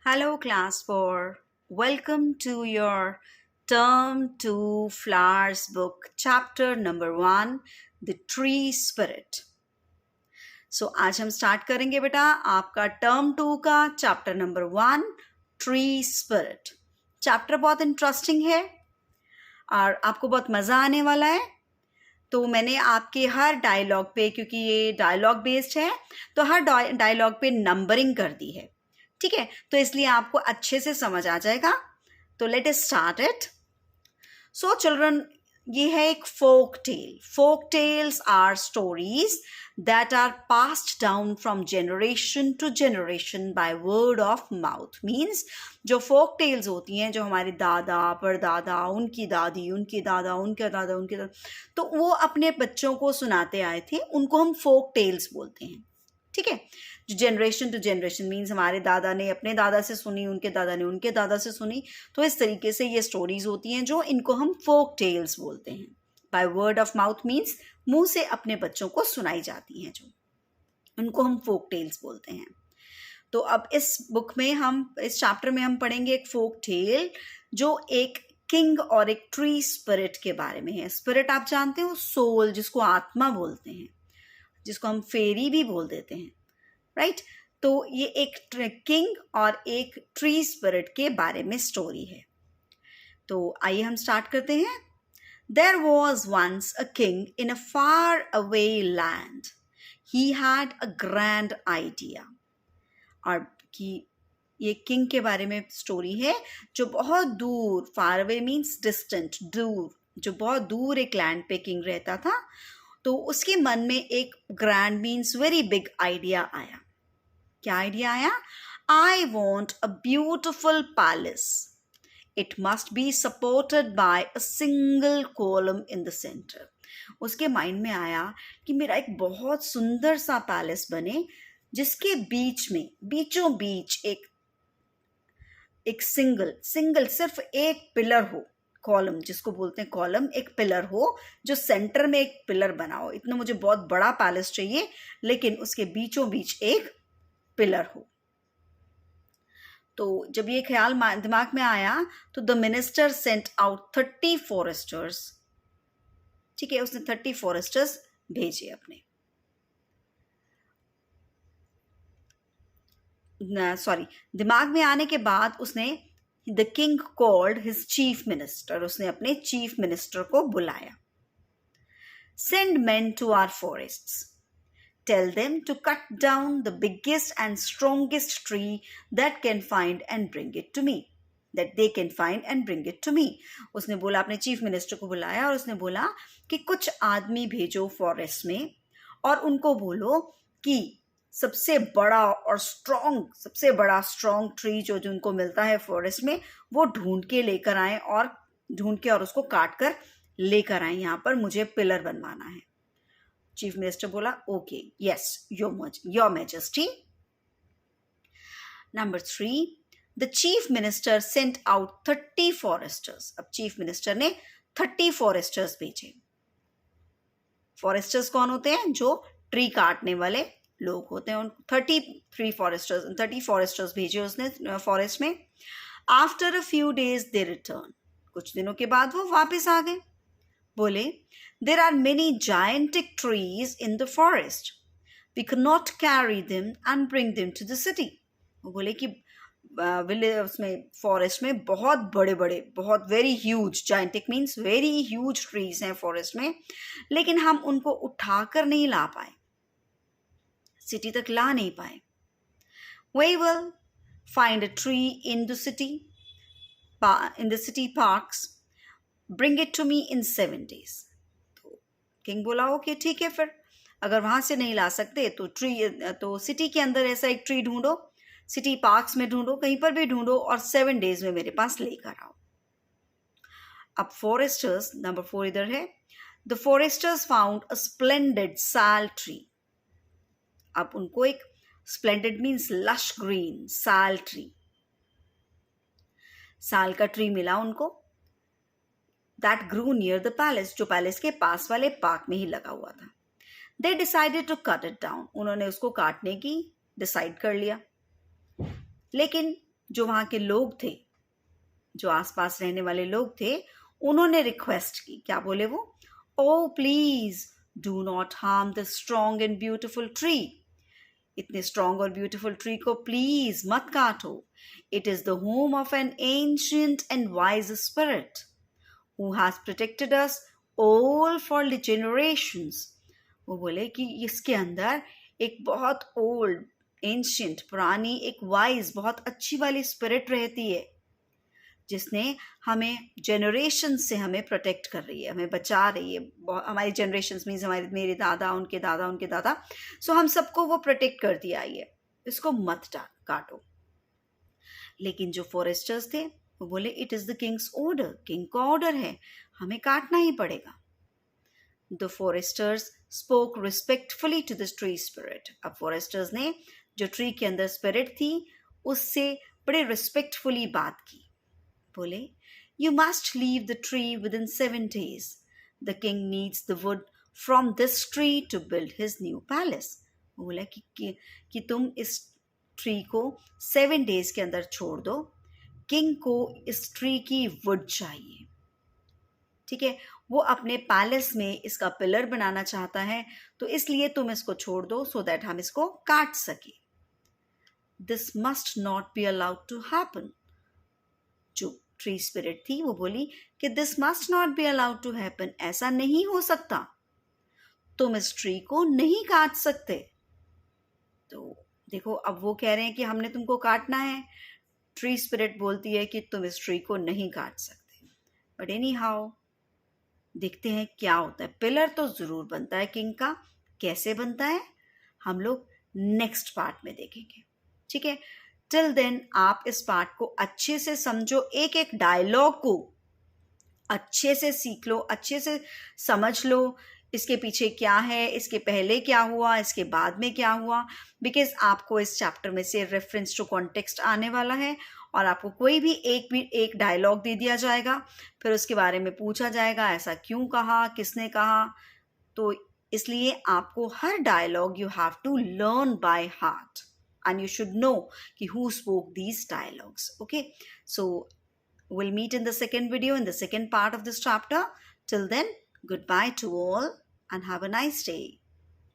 Hello, class 4. Welcome to your Term 2 Flowers book, chapter number 1, The Tree Spirit. So, आज हम start करेंगे बेटा आपका टर्म 2 का chapter number 1, tree spirit. Chapter बहुत इंटरेस्टिंग है और आपको बहुत मज़ा आने वाला है. तो मैंने आपके हर डायलॉग पे, क्योंकि ये डायलॉग बेस्ड है, तो हर डायलॉग पे नंबरिंग कर दी है. ठीक है, तो इसलिए आपको अच्छे से समझ आ जाएगा. तो let us start it. So children, ये है एक folk tale. Folk tales are stories that are passed down from generation to generation by word of mouth. Means जो folk tales होती हैं, जो हमारे दादा परदादा, उनकी दादी, उनके दादा, उनके दादा, उनके दादा, तो वो अपने बच्चों को सुनाते आए थे, उनको हम folk tales बोलते हैं. ठीक है, जो जनरेशन टू जनरेशन मीन्स हमारे दादा ने अपने दादा से सुनी, उनके दादा ने उनके दादा से सुनी. तो इस तरीके से ये स्टोरीज होती हैं जो इनको हम फोक टेल्स बोलते हैं. By word of mouth means मुंह से अपने बच्चों को सुनाई जाती हैं, जो उनको हम फोक टेल्स बोलते हैं. तो अब इस बुक में इस चैप्टर में हम पढ़ेंगे एक फोक टेल जो एक किंग और एक ट्री स्पिरिट के बारे में है. स्पिरिट आप जानते हो, सोल, जिसको आत्मा बोलते हैं, जिसको हम फेरी भी बोल देते हैं, राइट. तो ये एक किंग और एक ट्री स्पिरिट के बारे में स्टोरी है. तो आइए हम स्टार्ट करते हैं. There was once a king in a far away land. He had a grand idea. और कि ये किंग के बारे में स्टोरी है जो बहुत दूर, फार अवे मीन्स डिस्टेंट, दूर, जो बहुत दूर एक लैंड पे किंग रहता था. तो उसके मन में एक grand means very big idea आया. क्या आइडिया आया? I want a beautiful palace. It must be supported by a single column in the center. उसके माइंड में आया कि मेरा एक बहुत सुंदर सा पैलेस बने जिसके बीच में, बीचों बीच एक सिंगल सिर्फ एक पिलर हो. कॉलम, जिसको बोलते हैं कॉलम, एक पिलर हो जो सेंटर में एक पिलर बना हो. इतना मुझे बहुत बड़ा पैलेस चाहिए, लेकिन उसके बीचों बीच एक पिलर हो. तो जब ये ख्याल दिमाग में आया तो the minister sent out 30 Forester's. ठीक है, उसने 30 फॉरेस्टर्स भेजे अपने. दिमाग में आने के बाद उसने the king called his chief minister. उसने अपने चीफ मिनिस्टर को बुलाया. Send men to our forests. Tell them to cut down the biggest and strongest tree that can find and bring it to me. That they can find and bring it to me. उसने बोला, अपने chief minister को बुलाया और उसने बोला कि कुछ आदमी भेजो फॉरेस्ट में और उनको बोलो कि सबसे बड़ा स्ट्रॉन्ग ट्री जो उनको मिलता है फॉरेस्ट में, वो ढूंढ के और उसको काट कर लेकर आए. यहाँ पर मुझे पिलर बनवाना है. चीफ मिनिस्टर बोला, okay, yes, your majesty. Number 3, the chief minister sent out 30 Forester's. अब चीफ मिनिस्टर ने 30 फॉरेस्टर्स भेजे. फॉरेस्टर्स कौन होते हैं? जो ट्री काटने वाले लोग होते हैं. 30 फॉरेस्टर्स भेजे उसने फॉरेस्ट में. After a few days they return. कुछ दिनों के बाद वो वापस आ गए. बोले, there are many gigantic trees in the forest. We cannot carry them and bring them to the city. वो बोले कि उसमें फॉरेस्ट में बहुत बड़े बहुत very huge, gigantic means very huge trees हैं फॉरेस्ट में, लेकिन हम उनको उठाकर नहीं ला पाए, सिटी तक ला नहीं पाए. We will find a tree in the city parks. Bring it to me in 7 days. तो किंग बोला, ओके, ठीक है, फिर अगर वहां से नहीं ला सकते तो सिटी के अंदर ऐसा एक ट्री ढूंढो, सिटी पार्क्स में ढूंढो, कहीं पर भी ढूंढो और 7 डेज में मेरे पास लेकर आओ. अब फॉरेस्टर्स, नंबर 4 इधर है. The Forester's found a splendid साल ट्री. अब उनको एक स्प्लेंडेड मीन्स लश ग्रीन साल ट्री, साल का ट्री मिला उनको. That grew near the palace, जो पैलेस के पास वाले पार्क में ही लगा हुआ था. They decided to cut it down. उन्होंने उसको काटने की डिसाइड कर लिया. लेकिन जो वहाँ के लोग थे, जो आसपास रहने वाले लोग थे, उन्होंने रिक्वेस्ट की. क्या बोले वो? Oh please do not harm the strong and beautiful tree. इतने स्ट्रॉन्ग और ब्यूटिफुल ट्री को प्लीज मत काटो. It is the home of an ancient and wise spirit who has protected us all for the generations. वो बोले कि इसके अंदर एक बहुत ओल्ड, एंशियंट, पुरानी, एक वाइज, बहुत अच्छी वाली स्पिरिट रहती है, जिसने हमें जनरेशन से हमें प्रोटेक्ट कर रही है, हमें बचा रही है. हमारी जनरेशन मीन्स हमारे, मेरे दादा, उनके दादा, उनके दादा. सो हम सबको वो प्रोटेक्ट करती आई है. इसको मत काटो. लेकिन जो फॉरेस्टर्स थे वो बोले it is the king's order. King का ऑर्डर है, हमें काटना ही पड़ेगा. The foresters spoke respectfully to the tree spirit. अब फॉरेस्टर्स ने जो ट्री के अंदर स्पिरिट थी उससे बड़े रिस्पेक्टफुली बात की. बोले you must leave the tree within 7 days. The king needs the wood from this tree to build his new palace. बोला कि तुम इस ट्री को 7 days के अंदर छोड़ दो. किंग को इस ट्री की वुड चाहिए. ठीक है, वो अपने पैलेस में इसका पिलर बनाना चाहता है, तो इसलिए तुम इसको छोड़ दो सो दैट हम इसको काट सके. This must not be allowed to happen. जो ट्री स्पिरिट थी वो बोली कि this must not be allowed to happen. ऐसा नहीं हो सकता, तुम इस ट्री को नहीं काट सकते. तो देखो, अब वो कह रहे हैं कि हमने तुमको काटना है. ट्री स्पिरिट बोलती है कि तुम इस ट्री को नहीं काट सकते. बट एनी हाउ, देखते हैं क्या होता है. पिलर तो जरूर बनता है किंग का. कैसे बनता है हम लोग नेक्स्ट पार्ट में देखेंगे. ठीक है, टिल देन आप इस पार्ट को अच्छे से समझो, एक एक डायलॉग को अच्छे से सीख लो, अच्छे से समझ लो. इसके पीछे क्या है, इसके पहले क्या हुआ, इसके बाद में क्या हुआ. बिकॉज आपको इस चैप्टर में से रेफरेंस टू कॉन्टेक्स्ट आने वाला है और आपको कोई भी एक डायलॉग दे दिया जाएगा, फिर उसके बारे में पूछा जाएगा ऐसा क्यों कहा, किसने कहा. तो इसलिए आपको हर dialogue you have to learn by heart and you should know ki who spoke these dialogues. Okay, so we'll meet in the second video, in the second part of this chapter. Till then, goodbye to all and have a nice day.